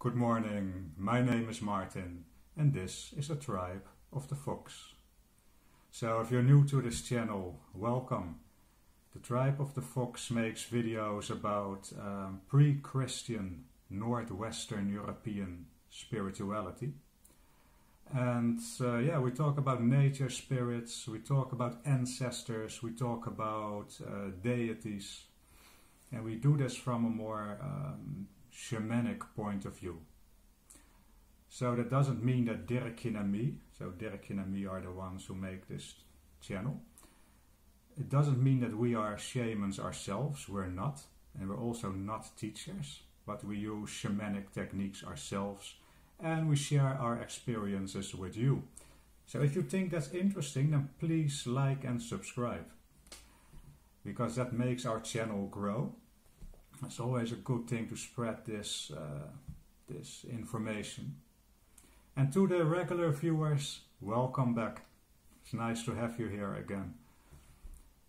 Good morning, my name is Martin and this is the Tribe of the Fox. So if you're new to this channel, welcome. The Tribe of the Fox makes videos about pre-Christian Northwestern European spirituality. And we talk about nature spirits, we talk about ancestors, we talk about deities. And we do this from a more shamanic point of view. So that doesn't mean that Dirkjen and me, so Dirkjen and me are the ones who make this channel. It doesn't mean that we are shamans ourselves, we're not. And we're also not teachers, but we use shamanic techniques ourselves and we share our experiences with you. So if you think that's interesting, then please like and subscribe, because that makes our channel grow. It's always a good thing to spread this information. And to the regular viewers, welcome back. It's nice to have you here again.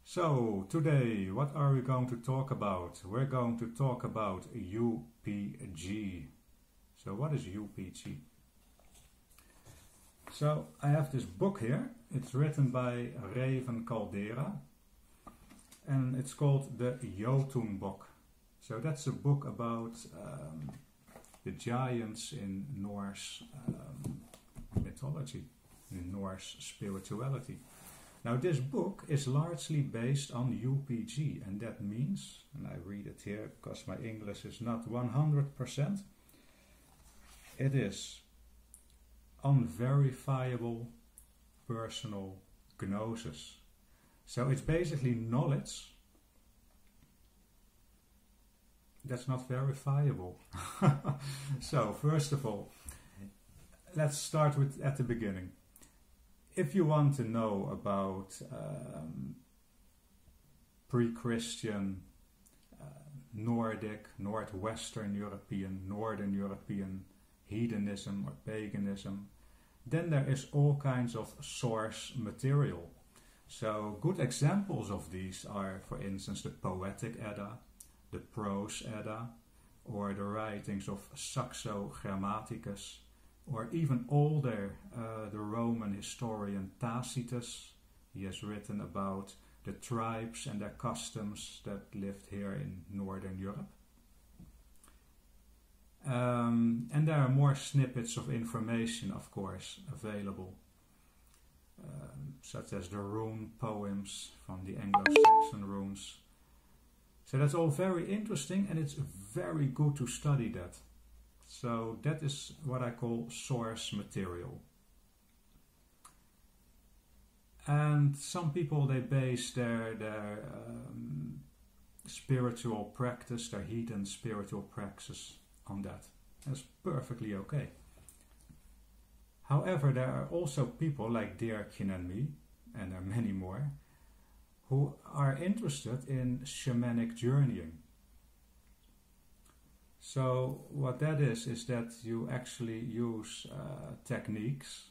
So today, what are we going to talk about? We're going to talk about UPG. So what is UPG? So I have this book here. It's written by Raven Caldera and it's called the Jotun book. So that's a book about the giants in Norse mythology, in Norse spirituality. Now this book is largely based on UPG, and that means, and I read it here because my English is not 100%, it is unverifiable personal gnosis. So it's basically knowledge that's not verifiable. So first of all, let's start with at the beginning. If you want to know about pre-Christian, Nordic, Northwestern European, Northern European heathenism or paganism, then there is all kinds of source material. So good examples of these are, for instance, the Poetic Edda, the Prose Edda, or the writings of Saxo Grammaticus, or even older, the Roman historian Tacitus. He has written about the tribes and their customs that lived here in Northern Europe. And there are more snippets of information, of course, available, such as the rune poems from the Anglo-Saxon runes. So that's all very interesting and it's very good to study that. So that is what I call source material. And some people, they base their spiritual practice, their heathen spiritual practice on that. That's perfectly okay. However, there are also people like Dirkjen and me, and there are many more, who are interested in shamanic journeying. So what that is that you actually use techniques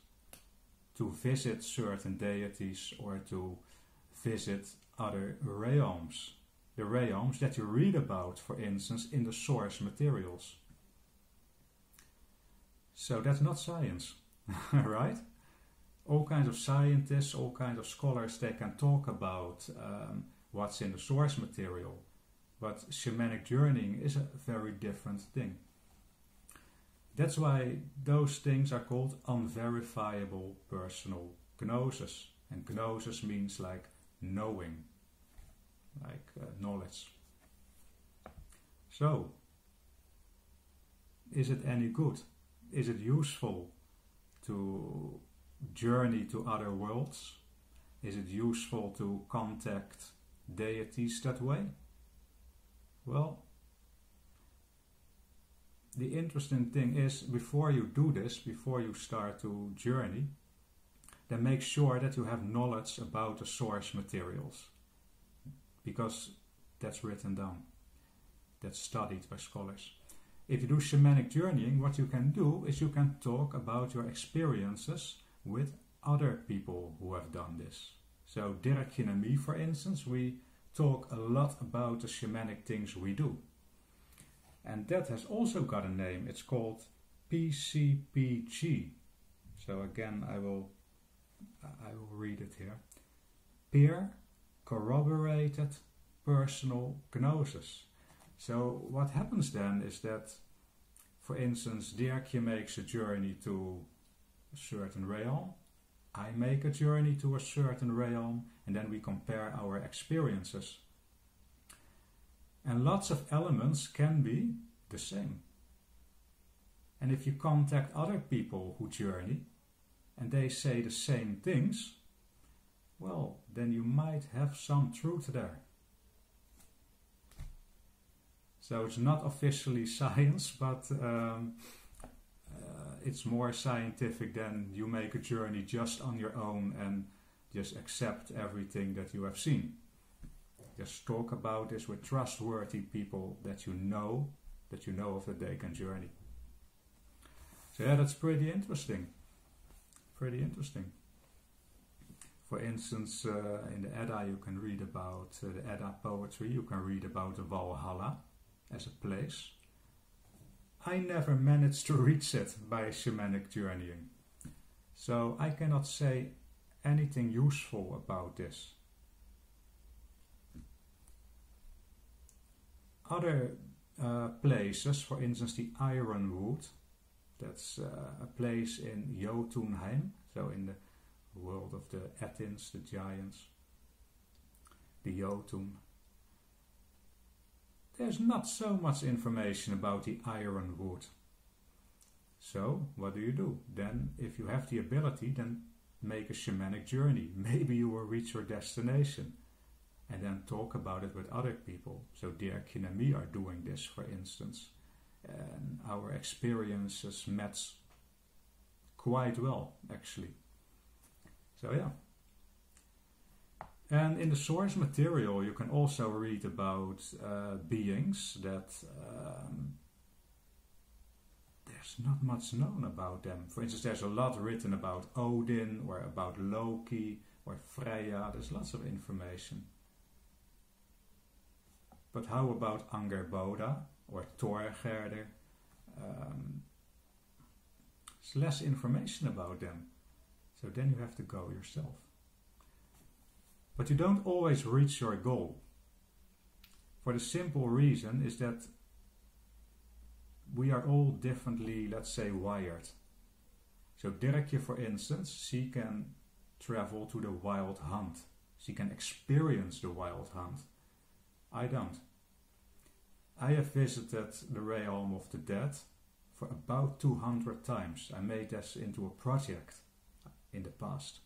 to visit certain deities or to visit other realms. The realms that you read about, for instance, in the source materials. So that's not science, right? All kinds of scientists, all kinds of scholars, they can talk about what's in the source material. But shamanic journeying is a very different thing. That's why those things are called unverifiable personal gnosis. And gnosis means like knowing, like knowledge. So, is it any good? Is it useful to journey to other worlds? Is it useful to contact deities that way? Well, the interesting thing is, before you do this, before you start to journey, then make sure that you have knowledge about the source materials, because that's written down, that's studied by scholars. If you do shamanic journeying, what you can do is you can talk about your experiences with other people who have done this. So Dirkjen and me, for instance, we talk a lot about the shamanic things we do. And that has also got a name. It's called PCPG. So again, I will read it here. Peer corroborated personal gnosis. So what happens then is that, for instance, Dirkje makes a journey to a certain realm. I make a journey to a certain realm, and then we compare our experiences. And lots of elements can be the same. And if you contact other people who journey, and they say the same things, well, then you might have some truth there. So it's not officially science, but it's more scientific than you make a journey just on your own and just accept everything that you have seen. Just talk about this with trustworthy people that you know of that they can journey. So yeah, that's pretty interesting. Pretty interesting. For instance, in the Edda you can read about the Edda poetry, you can read about the Valhalla as a place. I never managed to reach it by shamanic journeying. So I cannot say anything useful about this. Other places, for instance the Ironwood, that's a place in Jotunheim, so in the world of the Athens, the giants, the Jotun. There's not so much information about the Ironwood. So, what do? Then, if you have the ability, then make a shamanic journey. Maybe you will reach your destination. And then talk about it with other people. So Dirkje and me are doing this, for instance. And our experiences match quite well, actually. So yeah. And in the source material you can also read about beings that there's not much known about them. For instance, there's a lot written about Odin or about Loki or Freya. There's lots of information. But how about Angerboda or Thorgerder? There's less information about them. So then you have to go yourself. But you don't always reach your goal. For the simple reason is that we are all differently, let's say, wired. So Dirkje, for instance, she can travel to the wild hunt. She can experience the wild hunt. I don't. I have visited the realm of the dead for about 200 times. I made this into a project in the past.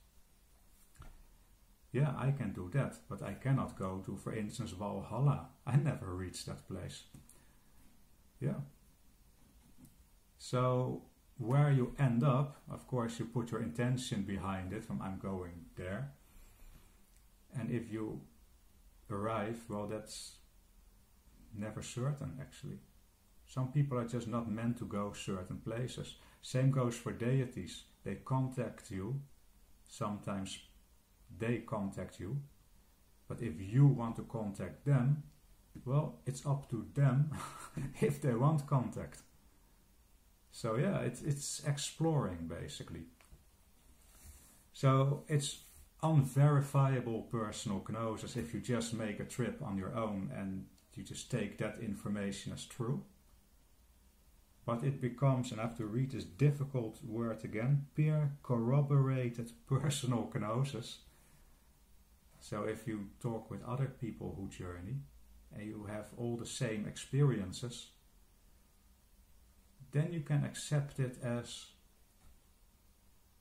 Yeah, I can do that, but I cannot go to, for instance, Valhalla. I never reached that place. Yeah. So, where you end up, of course, you put your intention behind it, from I'm going there. And if you arrive, well, that's never certain, actually. Some people are just not meant to go certain places. Same goes for deities. They contact you. Sometimes they contact you. But if you want to contact them, well, it's up to them if they want contact. So yeah, it's exploring, basically. So it's unverifiable personal gnosis if you just make a trip on your own and you just take that information as true. But it becomes, and I have to read this difficult word again, peer corroborated personal gnosis. So if you talk with other people who journey and you have all the same experiences, then you can accept it as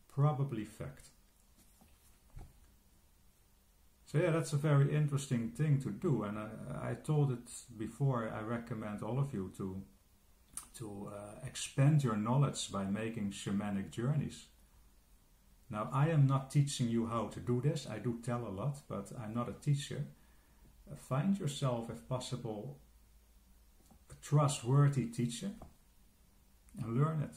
probably fact. So yeah, that's a very interesting thing to do, and I told it before. I recommend all of you to expand your knowledge by making shamanic journeys. Now, I am not teaching you how to do this. I do tell a lot, but I'm not a teacher. Find yourself, if possible, a trustworthy teacher and learn it.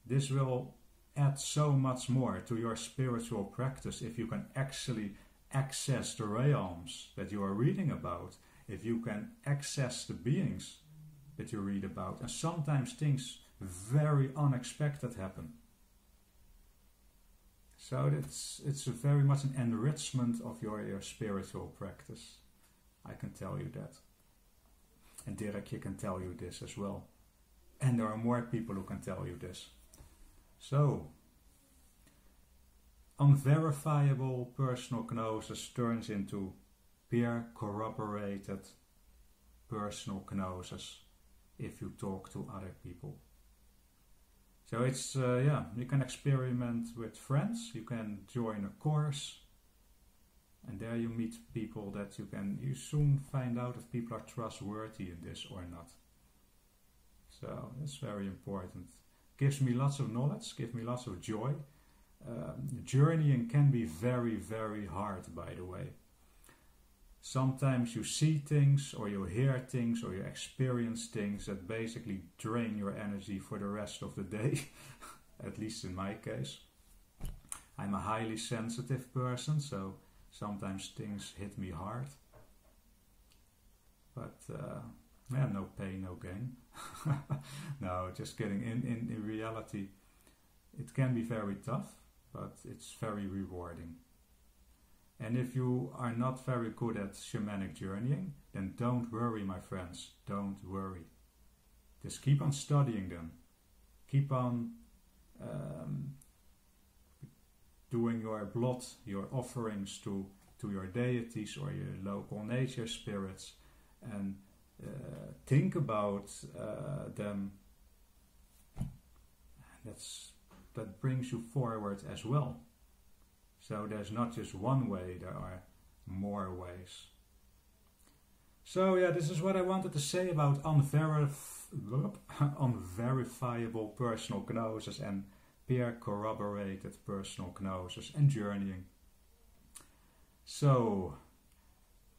This will add so much more to your spiritual practice if you can actually access the realms that you are reading about, if you can access the beings that you read about. And sometimes things very unexpected happen. So it's very much an enrichment of your spiritual practice. I can tell you that. And Dirk can tell you this as well. And there are more people who can tell you this. So, unverifiable personal gnosis turns into peer corroborated personal gnosis if you talk to other people. So it's, you can experiment with friends, you can join a course, and there you meet people that you soon find out if people are trustworthy in this or not. So that's very important. Gives me lots of knowledge, gives me lots of joy. Journeying can be very, very hard, by the way. Sometimes you see things, or you hear things, or you experience things that basically drain your energy for the rest of the day. At least in my case. I'm a highly sensitive person, so sometimes things hit me hard. But no pain, no gain. No, just kidding. In reality, it can be very tough, but it's very rewarding. And if you are not very good at shamanic journeying, then don't worry, my friends. Don't worry. Just keep on studying them. Keep on doing your blood, your offerings to your deities or your local nature spirits, and think about them. That brings you forward as well. So there's not just one way, there are more ways. So yeah, this is what I wanted to say about unverifiable personal gnosis and peer corroborated personal gnosis and journeying. So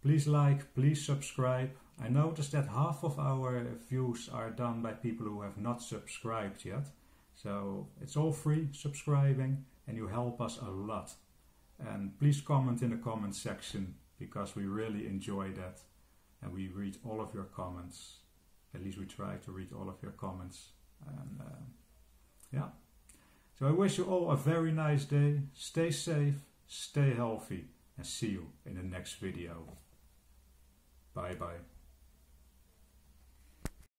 please like, please subscribe. I noticed that half of our views are done by people who have not subscribed yet. So it's all free, subscribing, and you help us a lot. And please comment in the comment section, because we really enjoy that. And we read all of your comments. At least we try to read all of your comments. And yeah. So I wish you all a very nice day. Stay safe, stay healthy, and see you in the next video. Bye bye.